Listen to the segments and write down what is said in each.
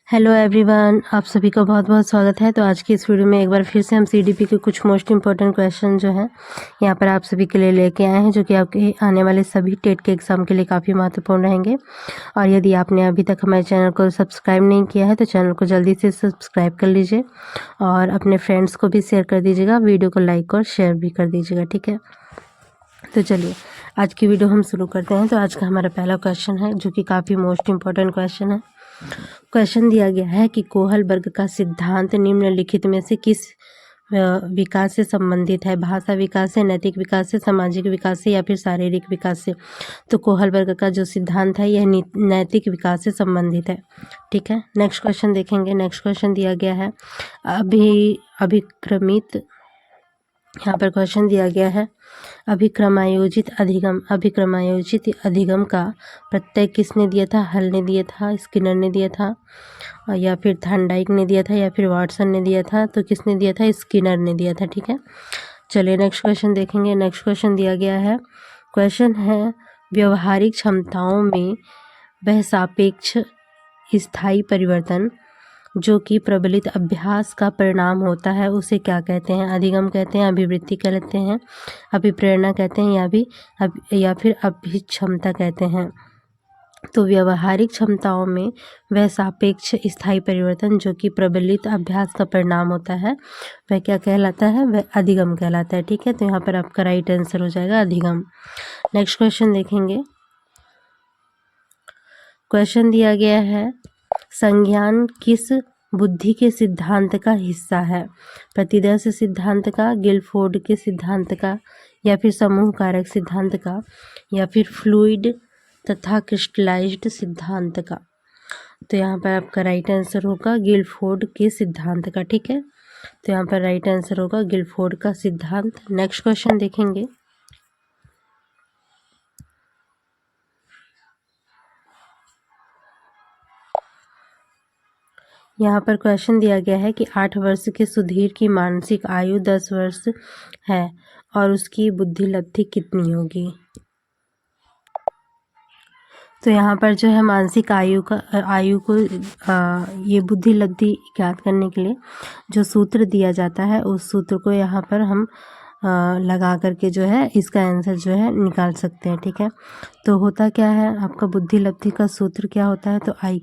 Hello everyone, आप सभी का बहुत बहुत स्वागत है। तो आज की इस वीडियो में एक बार फिर से हम सीडीपी के कुछ मोस्ट इंपॉर्टेंट क्वेश्चन जो हैं यहाँ पर आप सभी के लिए लेके आए हैं, जो कि आपके आने वाले सभी टेट के एग्ज़ाम के लिए काफ़ी महत्वपूर्ण रहेंगे। और यदि आपने अभी तक हमारे चैनल को सब्सक्राइब नहीं किया है तो चैनल को जल्दी से सब्सक्राइब कर लीजिए और अपने फ्रेंड्स को भी शेयर कर दीजिएगा, वीडियो को लाइक और शेयर भी कर दीजिएगा, ठीक है। तो चलिए आज की वीडियो हम शुरू करते हैं। तो आज का हमारा पहला क्वेश्चन है, जो कि काफ़ी मोस्ट इंपॉर्टेंट क्वेश्चन है। क्वेश्चन दिया गया है कि कोहलबर्ग का सिद्धांत निम्नलिखित में से किस विकास से संबंधित है? भाषा विकास से, नैतिक विकास से, सामाजिक विकास से या फिर शारीरिक विकास से? तो कोहलबर्ग का जो सिद्धांत है यह नैतिक विकास से संबंधित है, ठीक है। नेक्स्ट क्वेश्चन देखेंगे। नेक्स्ट क्वेश्चन दिया गया है अभिक्रमित, यहाँ पर क्वेश्चन दिया गया है अभिक्रमायोजित अधिगम का प्रत्यय किसने दिया था? हल ने दिया था, स्किनर ने दिया था, या फिर थॉर्नडाइक ने दिया था, या फिर वाटसन ने दिया था? तो किसने दिया था? स्किनर ने दिया था, ठीक है। चलिए नेक्स्ट क्वेश्चन देखेंगे। नेक्स्ट क्वेश्चन दिया गया है, क्वेश्चन है व्यवहारिक क्षमताओं में वह सापेक्ष स्थायी परिवर्तन जो कि प्रबलित अभ्यास का परिणाम होता है उसे क्या कहते हैं? अधिगम कहते हैं, अभिवृत्ति कहते हैं, अभिप्रेरणा कहते हैं, या फिर अभिक्षमता कहते हैं? तो व्यवहारिक क्षमताओं में वह सापेक्ष स्थायी परिवर्तन जो कि प्रबलित अभ्यास का परिणाम होता है वह क्या कहलाता है? वह अधिगम कहलाता है, ठीक है। तो यहाँ पर आपका राइट आंसर हो जाएगा अधिगम। नेक्स्ट क्वेश्चन देखेंगे। क्वेश्चन दिया गया है संज्ञान किस बुद्धि के सिद्धांत का हिस्सा है? प्रतिदर्श सिद्धांत का, गिलफोर्ड के सिद्धांत का, या फिर समूह कारक सिद्धांत का, या फिर फ्लूइड तथा क्रिस्टलाइज्ड सिद्धांत का? तो यहाँ पर आपका राइट आंसर होगा गिलफोर्ड के सिद्धांत का, ठीक है। तो यहाँ पर राइट आंसर होगा गिलफोर्ड का सिद्धांत। नेक्स्ट क्वेश्चन देखेंगे। यहाँ पर क्वेश्चन दिया गया है कि 8 वर्ष के सुधीर की मानसिक आयु 10 वर्ष है और उसकी बुद्धि लब्धि कितनी होगी? तो यहाँ पर जो है मानसिक आयु को ये बुद्धि लब्धि ज्ञात करने के लिए जो सूत्र दिया जाता है उस सूत्र को यहाँ पर हम लगा करके जो है इसका आंसर जो है निकाल सकते हैं, ठीक है। तो होता क्या है, आपका बुद्धि लब्धि का सूत्र क्या होता है? तो आई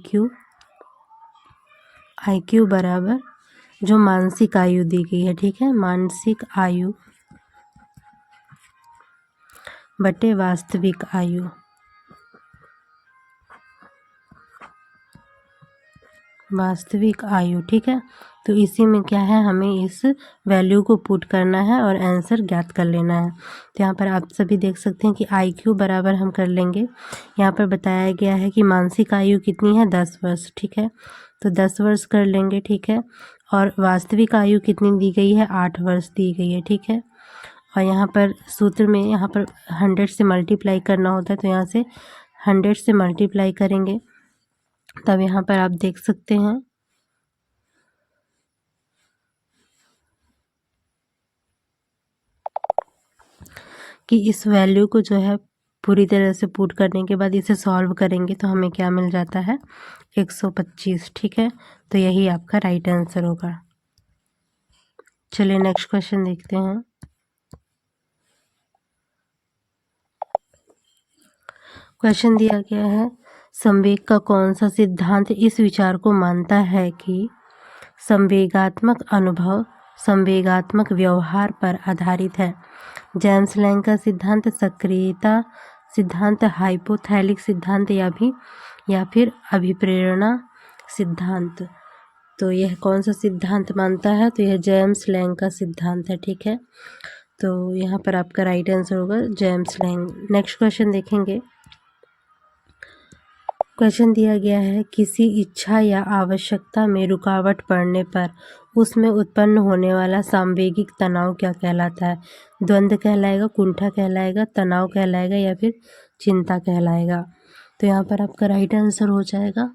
क्यू बराबर जो मानसिक आयु दी गई है, ठीक है, मानसिक आयु बटे वास्तविक आयु। वास्तविक आयु, ठीक है। तो इसी में क्या है, हमें इस वैल्यू को पुट करना है और आंसर ज्ञात कर लेना है। तो यहाँ पर आप सभी देख सकते हैं कि आई क्यू बराबर हम कर लेंगे। यहाँ पर बताया गया है कि मानसिक आयु कितनी है? 10 वर्ष, ठीक है। तो 10 वर्ष कर लेंगे, ठीक है। और वास्तविक आयु कितनी दी गई है? 8 वर्ष दी गई है, ठीक है। और यहाँ पर सूत्र में यहाँ पर 100 से मल्टीप्लाई करना होता है, तो यहाँ से 100 से मल्टीप्लाई करेंगे, तब यहाँ पर आप देख सकते हैं कि इस वैल्यू को जो है पूरी तरह से पुट करने के बाद इसे सॉल्व करेंगे तो हमें क्या मिल जाता है? 125, ठीक है। तो यही आपका राइट आंसर होगा। चलिए नेक्स्ट क्वेश्चन देखते हैं। क्वेश्चन दिया गया है संवेग का कौन सा सिद्धांत इस विचार को मानता है कि संवेगात्मक अनुभव संवेगात्मक व्यवहार पर आधारित है? जेम्स लैंग का सिद्धांत, सक्रियता सिद्धांत, हाइपोथैलिक सिद्धांत, या फिर अभिप्रेरणा सिद्धांत? तो यह कौन सा सिद्धांत मानता है? तो यह जेम्स लैंग का सिद्धांत है, ठीक है। तो यहाँ पर आपका राइट आंसर होगा जेम्स लैंग। नेक्स्ट क्वेश्चन देखेंगे। क्वेश्चन दिया गया है किसी इच्छा या आवश्यकता में रुकावट पड़ने पर उसमें उत्पन्न होने वाला सांवेगिक तनाव क्या कहलाता है? द्वंद्व कहलाएगा, कुंठा कहलाएगा, तनाव कहलाएगा, या फिर चिंता कहलाएगा? तो यहाँ पर आपका राइट आंसर हो जाएगा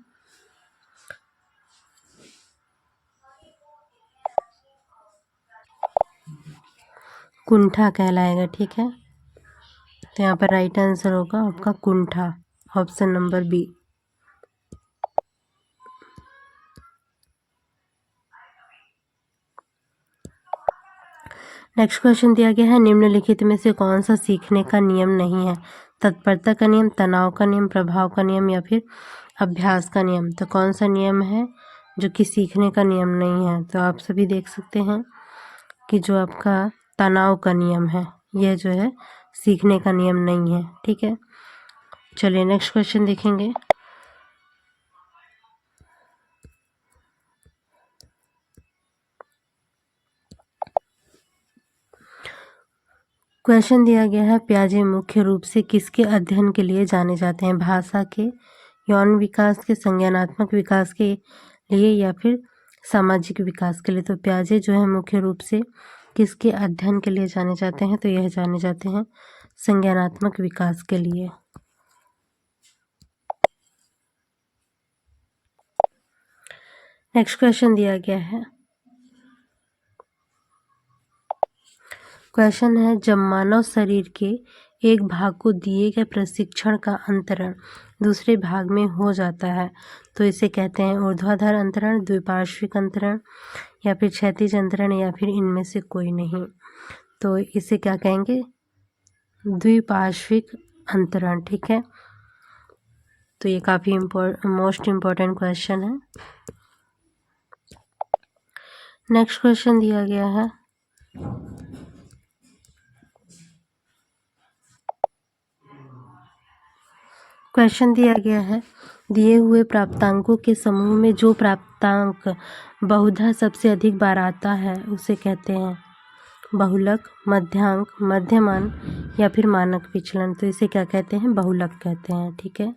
कुंठा कहलाएगा, ठीक है। तो यहाँ पर राइट आंसर होगा आपका कुंठा, option number B. Next question दिया गया है, निम्नलिखित में से कौन सा सीखने का नियम नहीं है? तत्परता का नियम, तनाव का नियम, प्रभाव का नियम या फिर अभ्यास का नियम। तो कौन सा नियम है जो कि सीखने का नियम नहीं है? तो आप सभी देख सकते हैं कि जो आपका तनाव का नियम है, यह जो है सीखने का नियम नहीं है। ठीक है, चलिए नेक्स्ट क्वेश्चन देखेंगे। क्वेश्चन दिया गया है, पियाजे मुख्य रूप से किसके अध्ययन के लिए जाने जाते हैं? भाषा के, यौन विकास के, संज्ञानात्मक विकास के लिए या फिर सामाजिक विकास के लिए। तो पियाजे जो है मुख्य रूप से किसके अध्ययन के लिए जाने जाते हैं? तो यह जाने जाते हैं संज्ञानात्मक विकास के लिए। नेक्स्ट क्वेश्चन दिया गया है, क्वेश्चन है, जब मानव शरीर के एक भाग को दिए गए प्रशिक्षण का अंतरण दूसरे भाग में हो जाता है तो इसे कहते हैं ऊर्ध्वाधर अंतरण, द्विपार्श्विक अंतरण या फिर क्षैतिज अंतरण या फिर इनमें से कोई नहीं। तो इसे क्या कहेंगे? द्विपार्श्विक अंतरण। ठीक है, तो ये काफ़ी मोस्ट इम्पोर्टेंट क्वेश्चन है। नेक्स्ट क्वेश्चन दिया गया है, क्वेश्चन दिया गया है, दिए हुए प्राप्तांकों के समूह में जो प्राप्तांक बहुधा सबसे अधिक बार आता है उसे कहते हैं बहुलक, मध्यांक, मध्यमान या फिर मानक विचलन। तो इसे क्या कहते हैं? बहुलक कहते हैं। ठीक है,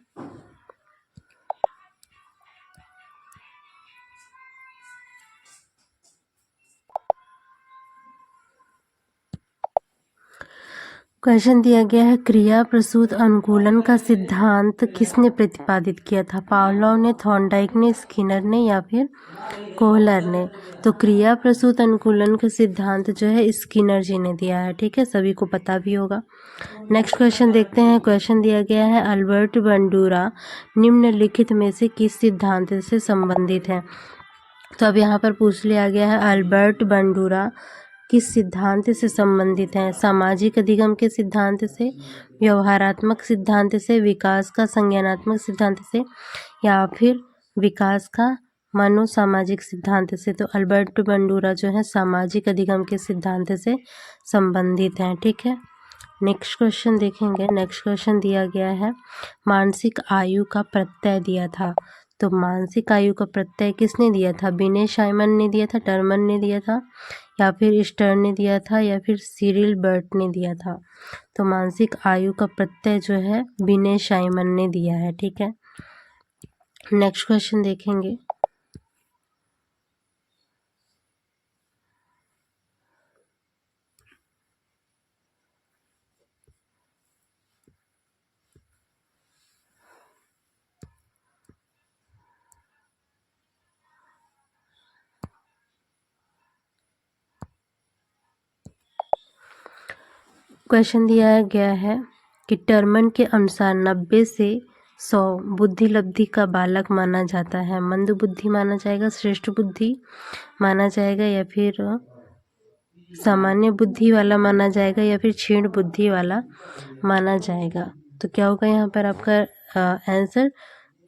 क्वेश्चन दिया गया है, क्रिया प्रसूत अनुकूलन का सिद्धांत किसने प्रतिपादित किया था? पावलोव ने, थॉर्नडाइक ने, स्किनर ने या फिर कोहलर ने। तो क्रिया प्रसूत अनुकूलन का सिद्धांत जो है स्किनर जी ने दिया है। ठीक है, सभी को पता भी होगा। नेक्स्ट क्वेश्चन देखते हैं। क्वेश्चन दिया गया है, अल्बर्ट बंडूरा निम्नलिखित में से किस सिद्धांत से संबंधित है? तो अब यहाँ पर पूछ लिया गया है, अल्बर्ट बंडूरा किस सिद्धांत से संबंधित है? सामाजिक अधिगम के सिद्धांत से, व्यवहारात्मक सिद्धांत से, विकास का संज्ञानात्मक सिद्धांत से या फिर विकास का मनोसामाजिक सिद्धांत से। तो अल्बर्ट बंडूरा जो है सामाजिक अधिगम के सिद्धांत से संबंधित हैं। ठीक है, नेक्स्ट क्वेश्चन देखेंगे। नेक्स्ट क्वेश्चन दिया गया है, मानसिक आयु का प्रत्यय दिया था। तो मानसिक आयु का प्रत्यय किसने दिया था? विनय साइमन ने दिया था, टर्मन ने दिया था या फिर स्टर्न ने दिया था या फिर सिरिल बर्ट ने दिया था। तो मानसिक आयु का प्रत्यय जो है विनय साइमन ने दिया है। ठीक है, नेक्स्ट क्वेश्चन देखेंगे। क्वेश्चन दिया गया है कि टर्मन के अनुसार 90 से 100 बुद्धि लब्धि का बालक माना जाता है। मंद बुद्धि माना जाएगा, श्रेष्ठ बुद्धि माना जाएगा या फिर सामान्य बुद्धि वाला माना जाएगा या फिर क्षीण बुद्धि वाला माना जाएगा। तो क्या होगा यहाँ पर आपका आंसर?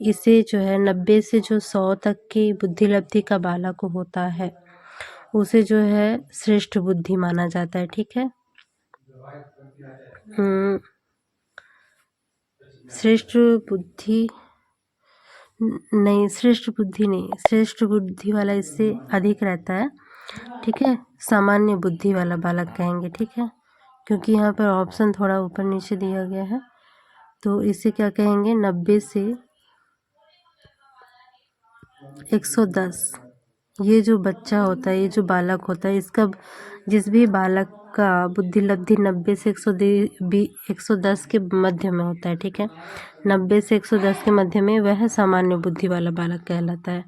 इसे जो है 90 से जो 100 तक की बुद्धि लब्धि का बालक होता है उसे जो है श्रेष्ठ बुद्धि माना जाता है। ठीक है, श्रेष्ठ बुद्धि नहीं, श्रेष्ठ बुद्धि नहीं, श्रेष्ठ बुद्धि वाला इससे अधिक रहता है। ठीक है, सामान्य बुद्धि वाला बालक कहेंगे। ठीक है, क्योंकि यहाँ पर ऑप्शन थोड़ा ऊपर नीचे दिया गया है तो इसे क्या कहेंगे? 90 से 110 ये जो बच्चा होता है, ये जो बालक होता है, इसका जिस भी बालक का बुद्धि लब्धि 90 से 110 के मध्य में होता है। ठीक है, 90 से 110 के मध्य में वह सामान्य बुद्धि वाला बालक कहलाता है।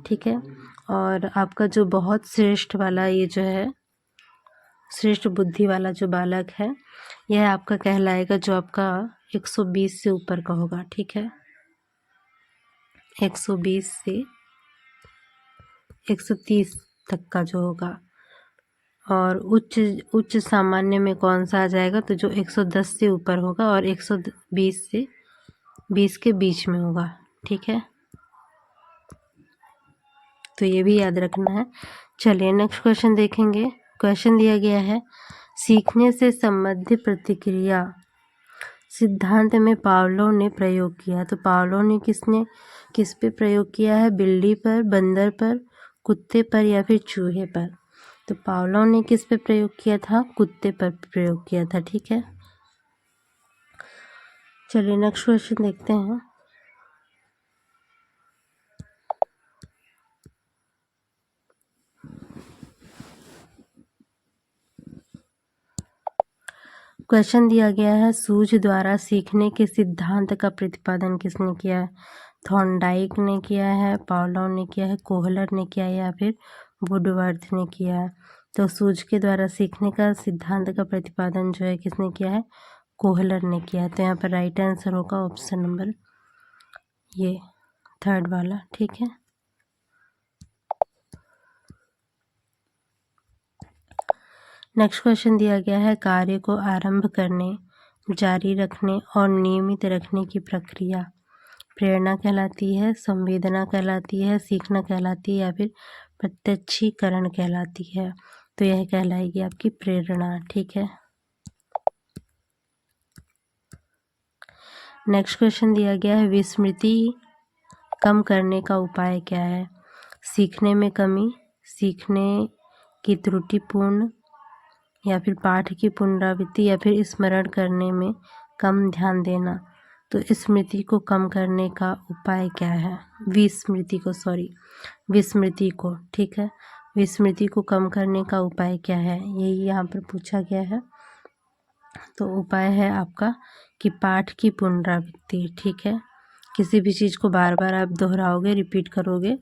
ठीक है, और आपका जो बहुत श्रेष्ठ वाला ये जो है श्रेष्ठ बुद्धि वाला जो बालक है यह आपका कहलाएगा जो आपका 120 से ऊपर का होगा। ठीक है, 120 से 130 तक का जो होगा और उच्च सामान्य में कौन सा आ जाएगा, तो जो 110 से ऊपर होगा और 120 से 20 के बीच में होगा। ठीक है, तो ये भी याद रखना है। चलिए नेक्स्ट क्वेश्चन देखेंगे। क्वेश्चन दिया गया है, सीखने से संबंधित प्रतिक्रिया सिद्धांत में पावलोव ने प्रयोग किया। तो पावलोव ने किस पे प्रयोग किया है, बिल्ली पर, बंदर पर, कुत्ते पर या फिर चूहे पर। तो पावलोव ने किस पे प्रयोग किया था, कुत्ते पर प्रयोग किया था। ठीक है, चलिए नेक्स्ट क्वेश्चन देखते हैं। क्वेश्चन दिया गया है, सूझ द्वारा सीखने के सिद्धांत का प्रतिपादन किसने किया है। थॉर्नडाइक ने किया है, पावलोव ने किया है, कोहलर ने किया है या फिर वुडवर्थ ने किया है। तो सूझ के द्वारा सीखने का सिद्धांत का प्रतिपादन जो है किसने किया है, कोहलर ने किया है। तो यहाँ पर राइट आंसर होगा ऑप्शन नंबर ये 3rd वाला। ठीक है, नेक्स्ट क्वेश्चन दिया गया है, कार्य को आरंभ करने, जारी रखने और नियमित रखने की प्रक्रिया प्रेरणा कहलाती है, संवेदना कहलाती है, सीखना कहलाती है या फिर प्रत्यक्षीकरण कहलाती है। तो यह कहलाएगी आपकी प्रेरणा। ठीक है, नेक्स्ट क्वेश्चन दिया गया है, विस्मृति कम करने का उपाय क्या है। सीखने में कमी, सीखने की त्रुटिपूर्ण या फिर पाठ की पुनरावृत्ति या फिर स्मरण करने में कम ध्यान देना। तो स्मृति को कम करने का उपाय क्या है, विस्मृति को। ठीक है, विस्मृति को कम करने का उपाय क्या है, यही यहाँ पर पूछा गया है। तो उपाय है आपका कि पाठ की पुनरावृत्ति। ठीक है, किसी भी चीज़ को बार बार आप दोहराओगे, रिपीट करोगे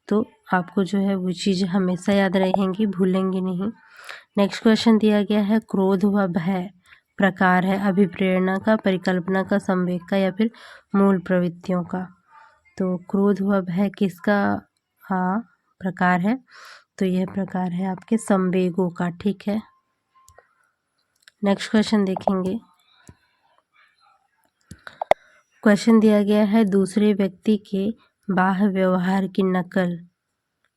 तो आपको जो है वो चीज़ हमेशा याद रहेंगी, भूलेंगी नहीं। नेक्स्ट क्वेश्चन दिया गया है, क्रोध व भय प्रकार है अभिप्रेरणा का, परिकल्पना का, संवेग का या फिर मूल प्रवृत्तियों का। तो क्रोध व भय किसका प्रकार है, तो यह प्रकार है आपके संवेगों का। ठीक है, नेक्स्ट क्वेश्चन देखेंगे। क्वेश्चन दिया गया है, दूसरे व्यक्ति के बाह्य व्यवहार की नकल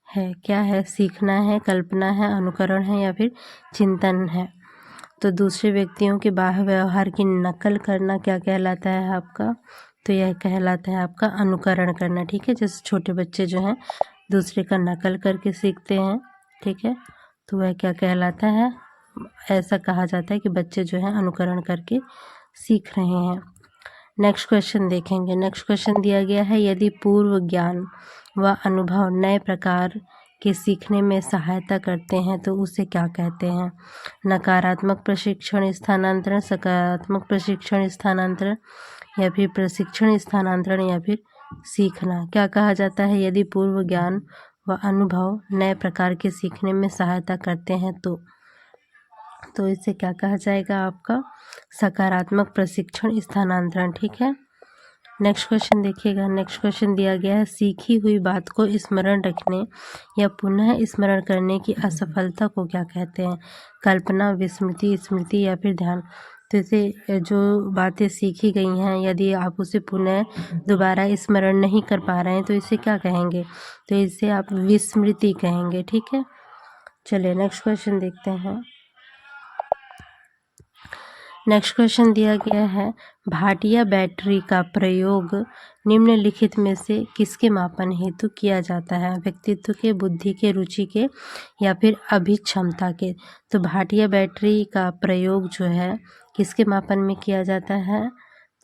है, क्या है, सीखना है, कल्पना है, अनुकरण है या फिर चिंतन है। तो दूसरे व्यक्तियों के बाह्य व्यवहार की नकल करना क्या कहलाता है आपका, तो यह कहलाता है आपका अनुकरण करना। ठीक है, जैसे छोटे बच्चे जो हैं दूसरे का नकल करके सीखते हैं। ठीक है, तो वह क्या कहलाता है, ऐसा कहा जाता है कि बच्चे जो हैं अनुकरण करके सीख रहे हैं। नेक्स्ट क्वेश्चन देखेंगे। नेक्स्ट क्वेश्चन दिया गया है, यदि पूर्व ज्ञान व अनुभव नए प्रकार के सीखने में सहायता करते हैं तो उसे क्या कहते हैं। नकारात्मक प्रशिक्षण स्थानांतरण, सकारात्मक प्रशिक्षण स्थानांतरण या फिर प्रशिक्षण स्थानांतरण या फिर सीखना। क्या कहा जाता है, यदि पूर्व ज्ञान व अनुभव नए प्रकार के सीखने में सहायता करते हैं तो इसे क्या कहा जाएगा आपका, सकारात्मक प्रशिक्षण स्थानांतरण। ठीक है, नेक्स्ट क्वेश्चन देखिएगा। नेक्स्ट क्वेश्चन दिया गया है, सीखी हुई बात को स्मरण रखने या पुनः स्मरण करने की असफलता को क्या कहते हैं। कल्पना, विस्मृति, स्मृति या फिर ध्यान। तो इसे जो बातें सीखी गई हैं यदि आप उसे पुनः दोबारा स्मरण नहीं कर पा रहे हैं तो इसे क्या कहेंगे, तो इसे आप विस्मृति कहेंगे। ठीक है, चलिए नेक्स्ट क्वेश्चन देखते हैं। नेक्स्ट क्वेश्चन दिया गया है, भाटिया बैटरी का प्रयोग निम्नलिखित में से किसके मापन हेतु किया जाता है। व्यक्तित्व के, बुद्धि के, रुचि के या फिर अभिक्षमता के। तो भाटिया बैटरी का प्रयोग जो है किसके मापन में किया जाता है,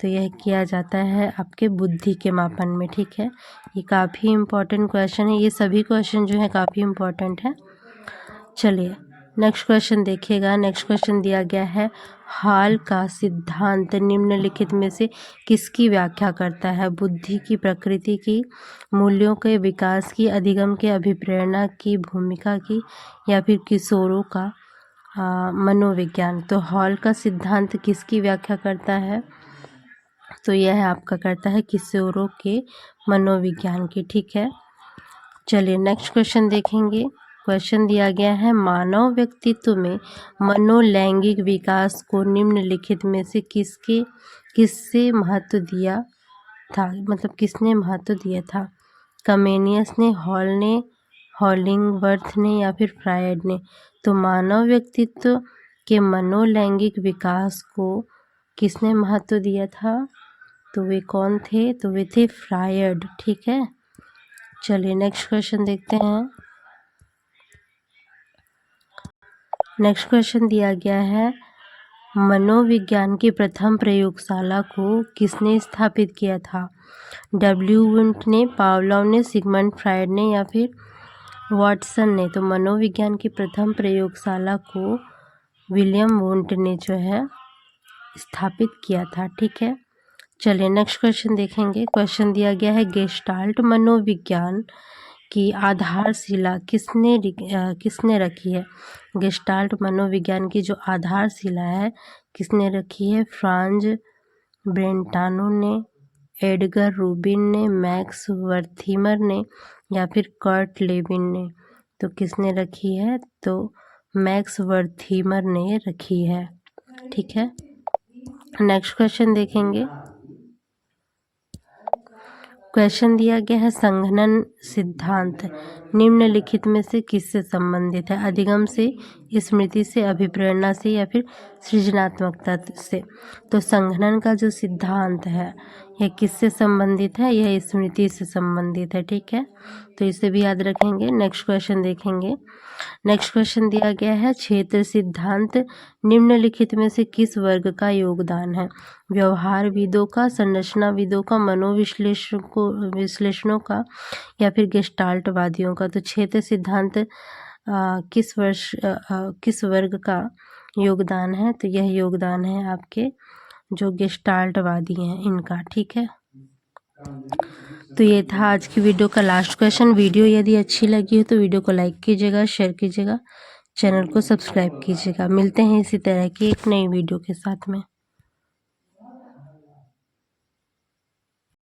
तो यह किया जाता है आपके बुद्धि के मापन में। ठीक है, ये काफ़ी इम्पोर्टेंट क्वेश्चन है, ये सभी क्वेश्चन जो है काफ़ी इम्पोर्टेंट है। चलिए नेक्स्ट क्वेश्चन देखिएगा। नेक्स्ट क्वेश्चन दिया गया है, हॉल का सिद्धांत निम्नलिखित में से किसकी व्याख्या करता है। बुद्धि की, प्रकृति की, मूल्यों के विकास की, अधिगम के, अभिप्रेरणा की, भूमिका की या फिर किशोरों का मनोविज्ञान। तो हॉल का सिद्धांत किसकी व्याख्या करता है, तो यह आपका करता है किशोरों के मनोविज्ञान की। ठीक है, चलिए नेक्स्ट क्वेश्चन देखेंगे। क्वेश्चन दिया गया है, मानव व्यक्तित्व में मनोलैंगिक विकास को निम्नलिखित में से किससे महत्व दिया था, मतलब किसने महत्व दिया था? कमेनियस ने, हॉल ने, हॉलिंगवर्थ ने या फिर फ्रायड ने? तो मानव व्यक्तित्व के मनोलैंगिक विकास को किसने महत्व दिया था? तो वे कौन थे? तो वे थे फ्रायड। ठीक है, चलिए नेक्स्ट क्वेश्चन देखते हैं। नेक्स्ट क्वेश्चन दिया गया है, मनोविज्ञान की प्रथम प्रयोगशाला को किसने स्थापित किया था? डब्ल्यू वुंट ने, पावलोव ने, सिगमंड फ्रायड ने या फिर वाटसन ने? तो मनोविज्ञान की प्रथम प्रयोगशाला को विलियम वुंट ने जो है स्थापित किया था। ठीक है, चलिए नेक्स्ट क्वेश्चन देखेंगे। क्वेश्चन दिया गया है, गेस्टाल्ट मनोविज्ञान की आधारशिला किसने रखी है? गेस्टाल्ट मनोविज्ञान की जो आधारशिला है किसने रखी है? फ्रांज ब्रेंटानो ने, एडगर रूबिन ने, मैक्स वर्थीमर ने या फिर कर्ट लेविन ने? तो किसने रखी है? तो मैक्स वर्थीमर ने रखी है। ठीक है, नेक्स्ट क्वेश्चन देखेंगे। क्वेश्चन दिया गया है, संघनन सिद्धांत निम्नलिखित में से किससे संबंधित है? अधिगम से, स्मृति से, अभिप्रेरणा से या फिर सृजनात्मकता से? तो संघनन का जो सिद्धांत है यह किससे संबंधित है? यह स्मृति से संबंधित है। ठीक है, तो इसे भी याद रखेंगे। नेक्स्ट क्वेश्चन देखेंगे। नेक्स्ट क्वेश्चन दिया गया है, क्षेत्र सिद्धांत निम्नलिखित में से किस वर्ग का योगदान है? व्यवहारविदों का, संरचनाविदों का, विश्लेषणों का या फिर गेस्टाल्टवादियों का? तो क्षेत्र सिद्धांत किस वर्ग का योगदान है? तो यह योगदान है आपके जो गेस्टाल्टवादी हैं इनका। ठीक है, तो ये था आज की वीडियो का लास्ट क्वेश्चन। वीडियो यदि अच्छी लगी हो तो वीडियो को लाइक कीजिएगा, शेयर कीजिएगा, चैनल को सब्सक्राइब कीजिएगा। मिलते हैं इसी तरह की एक नई वीडियो के साथ में।